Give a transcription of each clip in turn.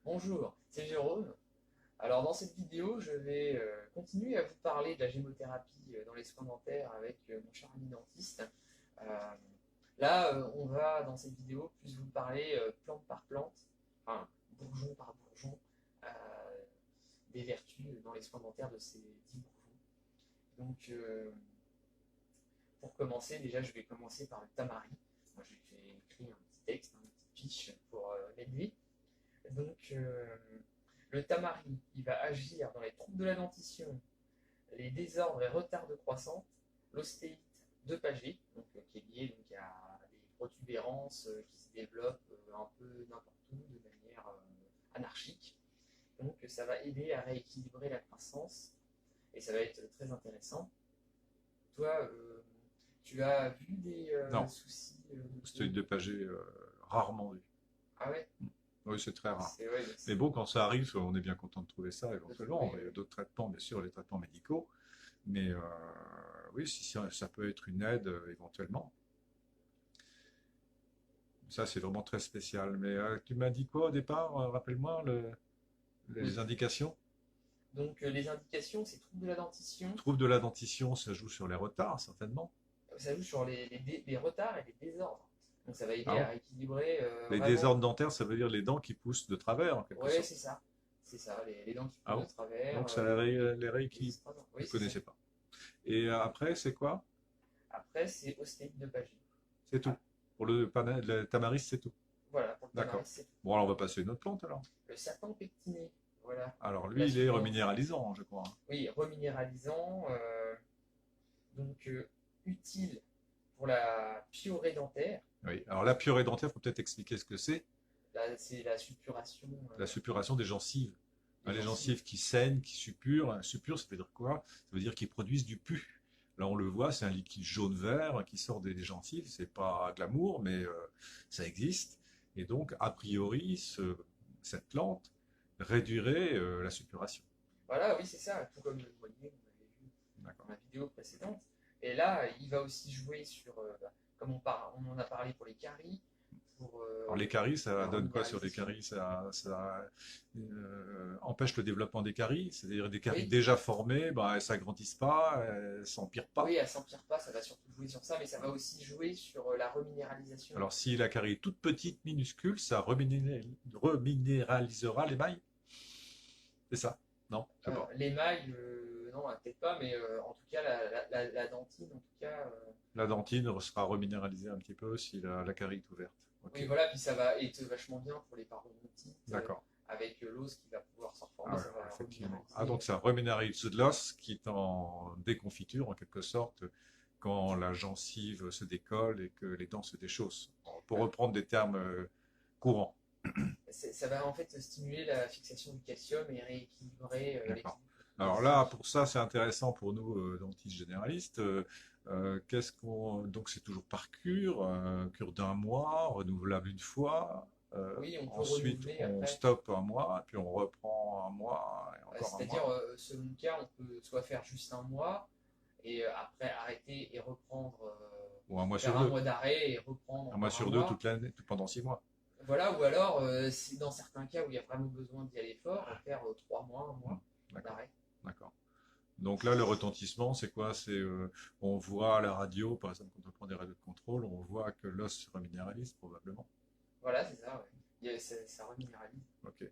Bonjour, c'est Jérôme. Alors dans cette vidéo, je vais continuer à vous parler de la gémothérapie dans les soins dentaires avec mon cher ami dentiste. Euh, on va dans cette vidéo plus vous parler plante par plante, enfin bourgeon par bourgeon, euh, des vertus dans les soins dentaires de ces 10 bourgeons. Pour commencer, déjà je vais commencer par le tamari. Moi j'ai écrit un petit texte, une petite fiche pour m'aider. Donc, le tamari, il va agir dans les troubles de la dentition, les désordres et retards de croissance, l'ostéite de Paget, qui est lié donc, à des protubérances qui se développent un peu n'importe où de manière anarchique. Donc, ça va aider à rééquilibrer la croissance et ça va être très intéressant. Toi, tu as vu des Non, soucis stéroïde de Paget, rarement vu. Ah ouais, Oui, c'est très rare. c'est ouais, Mais bon, quand ça arrive, on est bien content de trouver ça de éventuellement. trouver. Il y a d'autres traitements, bien sûr, les traitements médicaux. Mais oui, si ça peut être une aide éventuellement. Ça, c'est vraiment très spécial. Mais tu m'as dit quoi au départ? Rappelle-moi Oui. les indications. Donc, les indications, c'est troubles de la dentition. Trouble de la dentition, ça joue sur les retards, certainement. Ça joue sur les retards et les désordres. Donc ça va Ah aider à bon? rééquilibrer Les vraiment. désordres dentaires, ça veut dire les dents qui poussent de travers, en quelque Ouais, sorte. c'est ça. C'est ça, les dents qui Ah poussent de bon? travers, Donc, c'est les les rééquilibres. estrades. Je Oui, ne c'est ça. connaissais pas. Et après, c'est quoi? Après, c'est ostéite de Paget. C'est tout. Ah, Pour le tamaris, c'est tout. voilà, pour le tamaris, D'accord. c'est tout. Bon, alors on va passer à une autre plante alors. Le serpent pectiné, voilà. Alors La lui, il est suivante. reminéralisant, je crois. Oui, reminéralisant, donc utile pour la piorée dentaire. Oui. Alors la purée dentaire, il faut peut-être expliquer ce que c'est. Là, c'est la suppuration La suppuration des gencives. des Les gencives. gencives qui saignent, qui suppurent. Suppure, ça veut dire quoi? Ça veut dire qu'ils produisent du pus. Là, on le voit, c'est un liquide jaune-vert qui sort des gencives. C'est pas glamour, mais ça existe. Et donc, a priori, cette plante réduirait la suppuration. Voilà, oui, c'est ça, tout comme le grenier, on avait vu dans D'accord. la vidéo précédente. Et là, il va aussi jouer sur, comme on en a parlé pour les caries, pour Alors les caries, ça la donne quoi sur les reminéralisation. caries? Ça empêche le développement des caries, c'est-à-dire des caries Oui, déjà formées, bah, elles s'agrandissent pas, elles s'empirent pas. oui, elle s'empire pas, ça va surtout jouer sur ça, mais ça va aussi jouer sur la reminéralisation. Alors si la carie est toute petite, minuscule, ça reminéralisera l'émail, c'est ça? Non, je sais pas. L'émail, non, peut-être pas, mais en tout cas, la dentine, en tout cas, La dentine sera reminéralisée un petit peu si la carie est ouverte. oui, Ok, voilà, puis ça va être vachement bien pour les parodontites, d'accord. avec l'os qui va pouvoir se Ah reformer, ouais, ça va effectivement. Ah reminéraliser. donc ça reminéralise de l'os qui est en déconfiture en quelque sorte quand la gencive se décolle et que les dents se déchaussent. Bon, pour Ouais. reprendre des termes courants. Ça va en fait stimuler la fixation du calcium et rééquilibrer D'accord. l'équilibre Alors là, osseuse. pour ça, c'est intéressant pour nous, dentistes généralistes. Qu'est-ce qu'on... Donc c'est toujours par cure, cure d'un mois, renouvelable une fois. Oui, on peut Ensuite, renouveler on après. stoppe un mois, puis on reprend un mois et encore un C'est-à-dire, mois. selon le cas, on peut soit faire juste un mois et après arrêter et reprendre, Ou un mois faire sur un deux. mois d'arrêt et reprendre Un mois encore un sur deux mois. toute l'année, pendant 6 mois. Voilà, ou alors, si dans certains cas où il y a vraiment besoin d'y aller fort, faire 3 mois, un Hmm, mois d'accord, d'arrêt. d'accord. Donc là, le retentissement, c'est quoi? C'est on voit à la radio, par exemple, quand on prend des radios de contrôle, on voit que l'os se reminéralise probablement. Voilà, c'est ça, ouais. Ça reminéralise. Ok.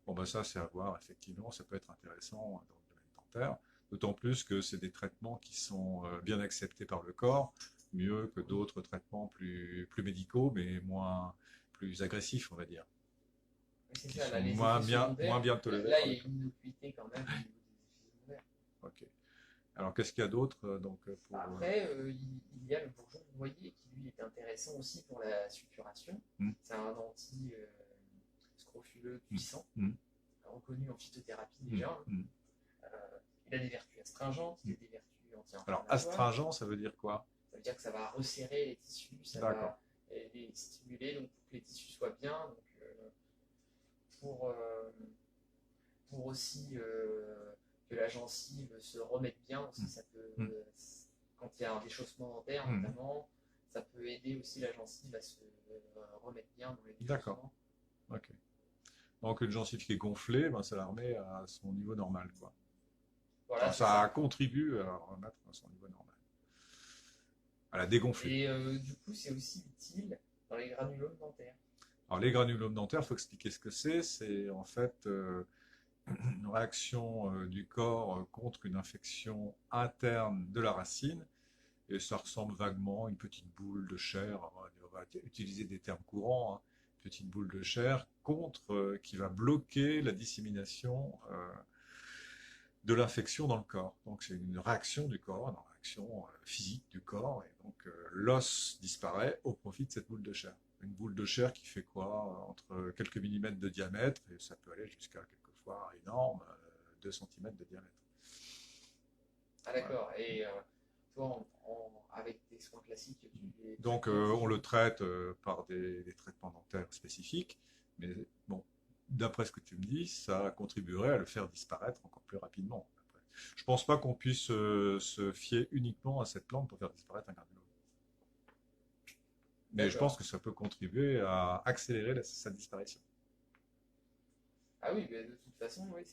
Bon, ben ça, c'est à voir, effectivement, ça peut être intéressant dans le domaine dentaire. D'autant plus que c'est des traitements qui sont bien acceptés par le corps, mieux que Oui, d'autres traitements plus médicaux, mais plus agressifs, on va dire, oui c'est qui ça, là, sont les effets moins secondaires, bien tolérés là, par il le y a corps. une innocuité quand même au niveau des effets secondaires. Ok. Alors, qu'est-ce qu'il y a d'autre donc pour Après, il y a le bourgeon de noyer qui lui est intéressant aussi pour la suppuration. hmm, C'est un scrofuleux hmm, puissant, hmm, reconnu en phytothérapie hmm, déjà, hein. hmm, Il a des vertus astringentes, il hmm. a des vertus Alors, anti-inflammatoires. astringent, ça veut dire quoi? Ça veut dire que ça va resserrer les tissus, ça D'accord. va les stimuler donc, pour que les tissus soient bien. Donc, pour, euh, pour aussi que la gencive se remette bien aussi, Hmm, ça peut, hmm, quand il y a un déchaussement dentaire hmm. notamment, ça peut aider aussi la gencive à se remettre bien dans les D'accord. déchaussements. Ok. Donc une gencive qui est gonflée, ben, ça la remet à son niveau normal, quoi. Voilà, Enfin, c'est ça ça. contribue à remettre à son niveau normal, à la dégonfler. Et du coup, c'est aussi utile dans les granulomes dentaires. Alors les granulomes dentaires, il faut expliquer ce que c'est. C'est en fait une réaction du corps contre une infection interne de la racine. Et ça ressemble vaguement à une petite boule de chair. On va utiliser des termes courants, hein. Petite boule de chair contre qui va bloquer la dissémination de l'infection dans le corps. Donc c'est une réaction du corps, une réaction physique du corps. Et donc l'os disparaît au profit de cette boule de chair. Une boule de chair qui fait quoi? Entre quelques millimètres de diamètre, et ça peut aller jusqu'à quelquefois énorme, 2 centimètres de diamètre. Ah Voilà. d'accord. Et toi, avec des soins classiques, tu les Donc traites on le traite par des traitements dentaires spécifiques, mais bon, d'après ce que tu me dis, ça contribuerait à le faire disparaître encore plus rapidement. Je pense pas qu'on puisse se fier uniquement à cette plante pour faire disparaître un granulome. Mais je pense D'accord. que ça peut contribuer à accélérer sa disparition. Ah oui, mais de toute façon, oui,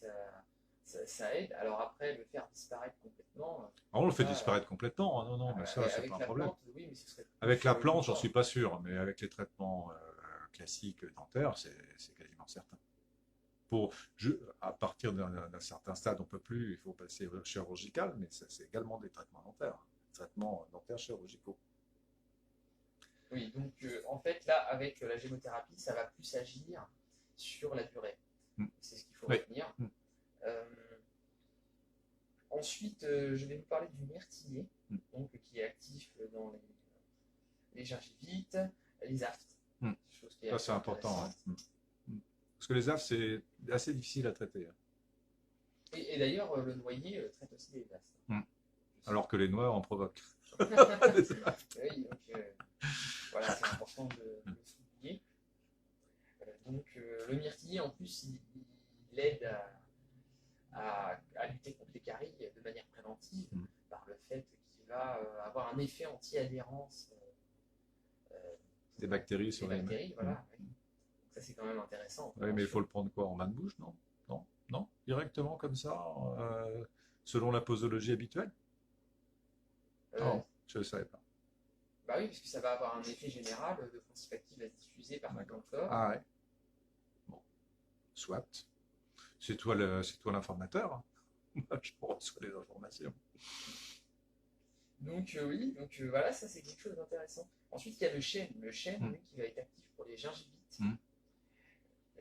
ça aide. Alors après, le faire disparaître complètement, Alors on le fait ça, disparaître complètement, hein, non, non, mais ça, c'est pas avec un la problème. plante, oui, mais ce serait plutôt Avec la sur le plante, j'en suis corps. pas sûr, mais avec les traitements classiques dentaires, c'est quasiment certain. Pour, à partir d'un certain stade, on ne peut plus, il faut passer au chirurgical, mais c'est également des traitements dentaires, hein, traitements dentaires chirurgicaux. Oui, donc en fait, là, avec la gémothérapie, ça va plus agir sur la durée. Mm. C'est ce qu'il faut Oui. retenir. Mm. Euh, Ensuite, je vais vous parler du myrtillier, Mm. donc, qui est actif dans les gingivites, les aftes, Mm. chose qui est Ça, assez c'est important. intéressante. Ouais. Mm. Parce que les aftes, c'est assez difficile à traiter, hein. Et d'ailleurs, le noyer traite aussi les aftes. Mm. Alors que les noix en provoquent. Oui, donc voilà, c'est important de le souligner. Donc le myrtillier, en plus, il aide à lutter contre les caries de manière préventive Mm. par le fait qu'il va avoir un effet anti-adhérence Des bactéries des sur les mains. bactéries. Voilà. Oui. Ça, c'est quand même intéressant. Oui, mais il faut le prendre quoi? En main de bouche, non? Non? Non? Directement comme ça, selon la posologie habituelle? Euh, Non, je ne savais pas. Bah oui, parce que ça va avoir un effet général, le principe actif va se diffuser partout dans D'accord. le corps. Ah ouais. Bon, soit. C'est toi l'informateur, hein. Moi, je reçois les informations. Donc oui, donc voilà, ça c'est quelque chose d'intéressant. Ensuite, il y a le chêne. Le chêne, Mm. lui, qui va être actif pour les gingivites, Mm.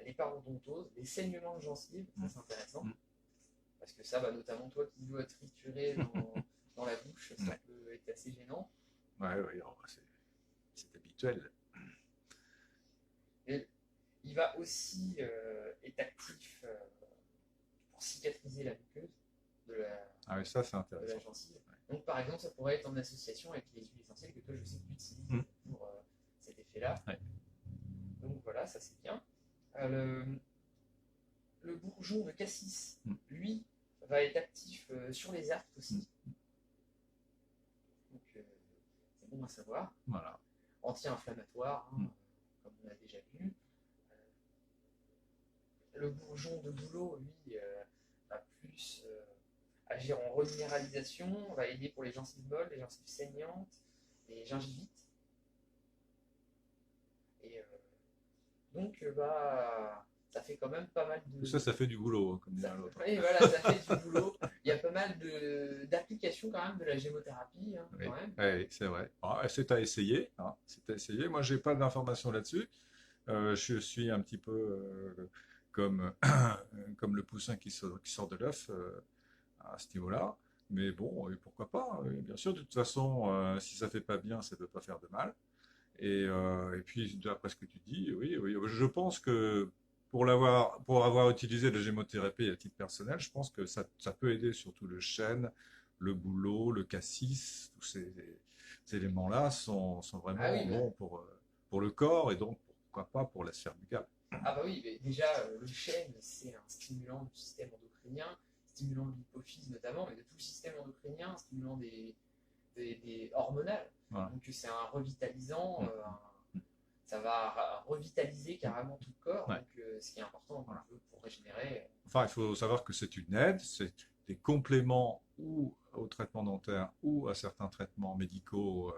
les parodontoses, les saignements de gencives, ça Mm. c'est intéressant. Mm. Parce que ça, bah, notamment toi qui dois triturer dans la bouche, ça Ouais. peut être assez gênant. Ouais, ouais, alors, c'est habituel. Et il va aussi être actif pour cicatriser la muqueuse de Ah oui, ça, c'est de la intéressant. gencive. Donc par exemple, ça pourrait être en association avec les huiles essentielles que toi je sais que tu utilises Mm. pour cet effet-là. Ouais. Donc voilà, ça c'est bien. Le bourgeon de cassis, Mm. lui, va être actif sur les aftes aussi. Donc c'est bon à savoir. Voilà. Anti-inflammatoire, hein, Mm. comme on a déjà vu. Le bourgeon de bouleau, lui, va plus agir en reminéralisation, va aider pour les gencives molles, les gencives saignantes, les gingivites. Et donc, bah, ça fait quand même pas mal de. Tout ça, ça fait du boulot, hein, comme dirait l'autre. Et voilà, ça fait du boulot. Il y a pas mal d'applications quand même de la gémothérapie, hein, Oui, quand même. oui, c'est vrai. Ah, c'est à essayer, hein, c'est à essayer. Moi, j'ai pas d'informations là-dessus. Je suis un petit peu comme, comme le poussin qui sort de l'œuf à ce niveau-là. Mais bon, pourquoi pas? Bien sûr, de toute façon, si ça fait pas bien, ça ne peut pas faire de mal. Et puis, d'après ce que tu dis, oui, oui, je pense que pour avoir utilisé la gémothérapie à titre personnel, je pense que ça peut aider surtout le chêne, le bouleau, le cassis, tous ces éléments-là sont Ah vraiment oui, bah, bons pour le corps et donc pourquoi pas pour la sphère buccale. ah bah oui, mais déjà, le chêne, c'est un stimulant du système endocrinien, stimulant de l'hypophyse notamment, mais de tout le système endocrinien, stimulant des hormonales. Voilà. Donc c'est un revitalisant, Mm. ça va revitaliser carrément tout le corps, Ouais. donc ce qui est important Voilà. régénérer. Enfin, il faut savoir que c'est une aide, c'est des compléments ou au traitement dentaire ou à certains traitements médicaux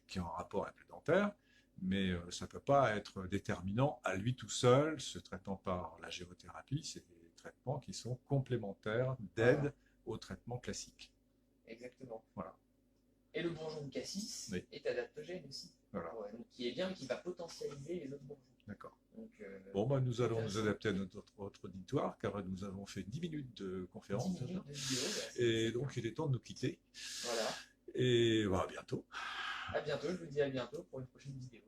qui ont un rapport avec le dentaire, mais ça ne peut pas être déterminant à lui tout seul. Se traitant par la géothérapie, c'est des traitements qui sont complémentaires d'aide Voilà, au traitement classique. exactement. Voilà. Et le bourgeon de cassis Oui. est adaptogène aussi. Voilà. Ouais, donc qui est bien, qui va potentialiser les autres bourgeons. D'accord. Donc, Bon, bah, nous allons nous intéressant. adapter à notre auditoire, car nous avons fait 10 minutes de 10 conférence déjà. minutes de vidéo, bah, Et c'est donc, bien. il est temps de nous quitter. Voilà. Et bah, à bientôt. À bientôt, je vous dis à bientôt pour une prochaine vidéo.